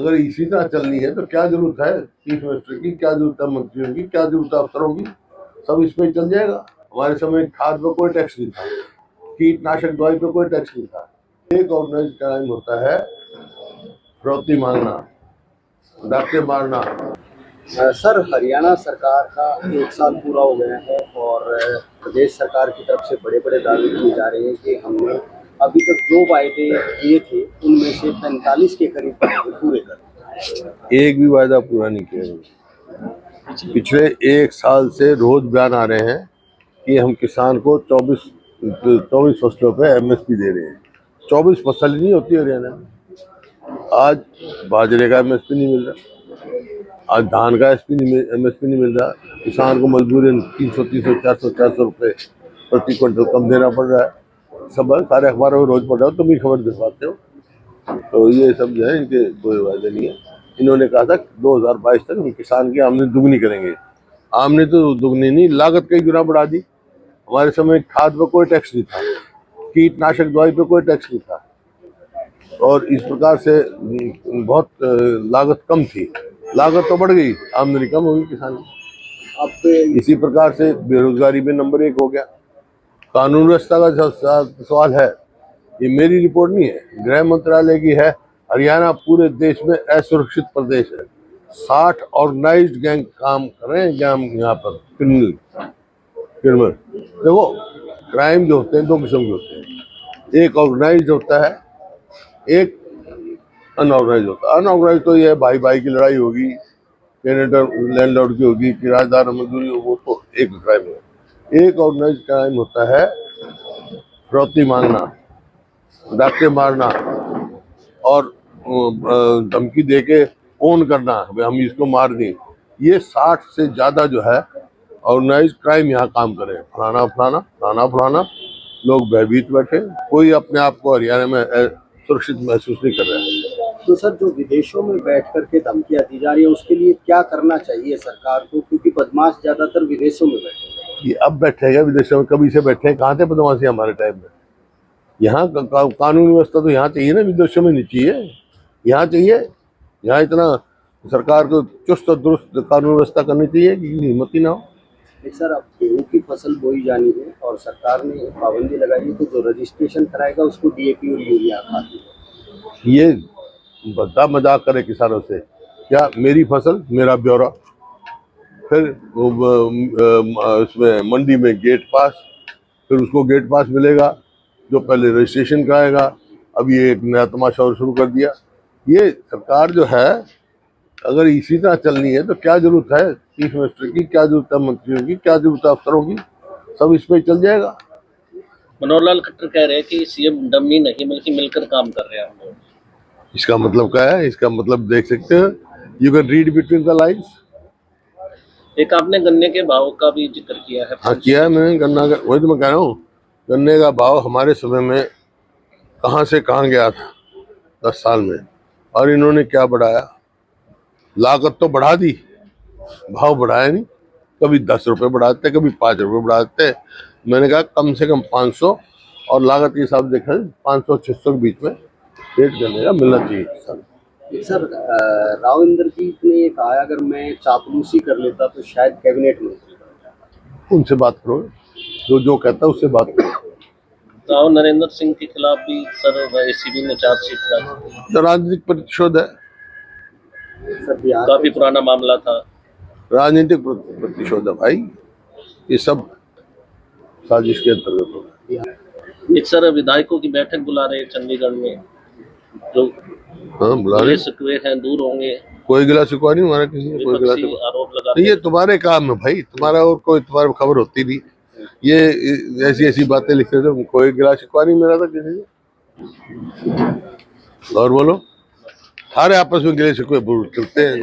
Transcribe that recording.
अगर इसी तरह चलनी है तो क्या जरूरत है चीफ मिनिस्टर की, क्या जरूरत है मंत्रियों की, क्या जरूरत है अफसरों की। सब इस पे चल जाएगा। हमारे समय खाद पे कोई टैक्स नहीं था, कीटनाशक दवाई पे कोई टैक्स नहीं था। एक ऑर्गेनाइज क्राइम होता है फिरौती मांगना, डाके मारना। सर, हरियाणा सरकार का 1 साल पूरा हो गया है और प्रदेश सरकार की तरफ से बड़े बड़े दावे किए जा रहे हैं कि हमने अभी तक जो वायदे किए थे उनमें से 45 के करीब वायदे पूरे कर दिए। एक भी वायदा पूरा नहीं किया। पिछले 1 साल से रोज बयान आ रहे हैं कि हम किसान को 24 फसलों पे एमएसपी दे रहे हैं। 24 फसल नहीं होती हरियाणा में। आज बाजरे का एमएसपी नहीं मिल रहा, आज धान का एमएसपी नहीं मिल रहा। किसान को मजबूरन 300 400 रुपए प्रति क्विंटल कम देना पड़ रहा है। सब सारे अखबारों में रोज पढ़ रहा हो, तुम ही खबर दिखवाते हो। तो ये सब जो है इनके कोई वायदे नहीं है। इन्होंने कहा था 2022 तक हम किसान की आमदनी दुगनी करेंगे। आमदनी तो दुगनी नहीं, लागत कई गुना बढ़ा दी। हमारे समय खाद पे कोई टैक्स नहीं था, कीटनाशक दवाई पे कोई टैक्स नहीं था, और इस प्रकार से बहुत लागत कम थी। लागत तो बढ़ गई, आमदनी कम होगी किसान की। अब इसी प्रकार से बेरोजगारी में नंबर 1 हो गया। कानून व्यवस्था का सवाल है, ये मेरी रिपोर्ट नहीं है, गृह मंत्रालय की है। हरियाणा पूरे देश में असुरक्षित प्रदेश है। 60 ऑर्गेनाइज्ड गैंग काम कर रहे हैं यहाँ पर। क्रिमिनल देखो, क्राइम जो होते हैं 2 किस्म के होते हैं। एक ऑर्गेनाइज्ड होता है, एक अनऑर्गेनाइज होता है। अनऑर्गेनाइज तो ये है भाई भाई की लड़ाई होगी, लैंडलॉर्ड की होगी, किराएदार मजदूरी हो, वो तो एक क्राइम है। एक ऑर्गेनाइज क्राइम होता है फिरौती मांगना, डाके मारना और धमकी देके ओन करना, हम इसको मार दें। ये 60 से ज्यादा जो है ऑर्गेनाइज क्राइम यहाँ काम करे। फलाना फलाना फलाना फलाना लोग भयभीत बैठे, कोई अपने आप को हरियाणा में सुरक्षित महसूस नहीं कर रहा है। तो सर, जो विदेशों में बैठ करके धमकियां दी जा रही है उसके लिए क्या करना चाहिए सरकार को, क्योंकि बदमाश ज्यादातर विदेशों में बैठे। ये अब बैठेगा विदेशों में, कभी से बैठे, कहाँ थे बदमाशी हमारे टाइम में। यहाँ कानून व्यवस्था तो यहाँ चाहिए ना, विदेशों में नहीं चाहिए। यहाँ चाहिए, यहाँ इतना सरकार को चुस्त और दुरुस्त कानून व्यवस्था करनी चाहिए कि हिम्मत ही ना हो। सर, अब गेहूं की फसल बोई जानी है और सरकार ने पाबंदी लगाई है, तो जो रजिस्ट्रेशन कराएगा उसको डीएपी और यूरिया खाती है। ये बड़ा मजाक करे किसानों से। क्या मेरी फसल मेरा ब्यौरा, फिर उसमें मंडी में गेट पास, फिर उसको गेट पास मिलेगा जो पहले रजिस्ट्रेशन कराएगा। अब ये एक नया तमाशा और शुरू कर दिया। ये सरकार जो है, अगर इसी तरह चलनी है तो क्या जरूरत है चीफ मिनिस्टर की, क्या जरूरत है मंत्रियों की, क्या जरूरत है अफसरों की। सब इस पे चल जाएगा। मनोहर लाल खट्टर कह रहे हैं कि सीएम डमी नहीं बल्कि मिलकर काम कर रहे हैं हम लोग। इसका मतलब क्या है? इसका मतलब देख सकते हो, you can read between the lines. एक आपने गन्ने के भाव का भी जिक्र किया है। हाँ, किया है मैंने गन्ना का। वही तो मैं कह रहा हूँ, गन्ने का भाव हमारे समय में कहाँ से कहाँ गया था 10 साल में, और इन्होंने क्या बढ़ाया? लागत तो बढ़ा दी, भाव बढ़ाया नहीं। कभी 10 रुपए बढ़ाते, कभी 5 रुपए बढ़ाते। मैंने कहा कम से कम 500, और लागत के हिसाब से देखा 500-600 के बीच में रेट गन्ने का मिलना चाहिए। सर, राव इंद्रजीत ने ये कहा, अगर मैं चापलूसी कर लेता तो शायद कैबिनेट मंत्री बन जाता। उनसे बात करो, जो कहता है उससे बात करो। राव नरेंद्र सिंह के खिलाफ भी सर एसीबी ने चार्जशीट डाली। राजनीतिक प्रतिशोध है, काफी पुराना मामला था। राजनीतिक प्रतिशोध है भाई, ये सब साजिश के अंतर्गत होगा। एक सर विधायकों की बैठक बुला रहे हैं चंडीगढ़ में, जो बुला रहे शिकवे हैं दूर होंगे। कोई गिला शिकवा नहीं हमारा किसी ने, कोई गिला शिकवा आरोप लगा। ये तुम्हारे काम है भाई, तुम्हारा और कोई तुम्हारी खबर होती नहीं। ये ऐसी बातें लिखते थे, कोई गिला शिकवा नहीं मेरा था किसी से। और बोलो, सारे आपस में गिले शिकवे चलते हैं।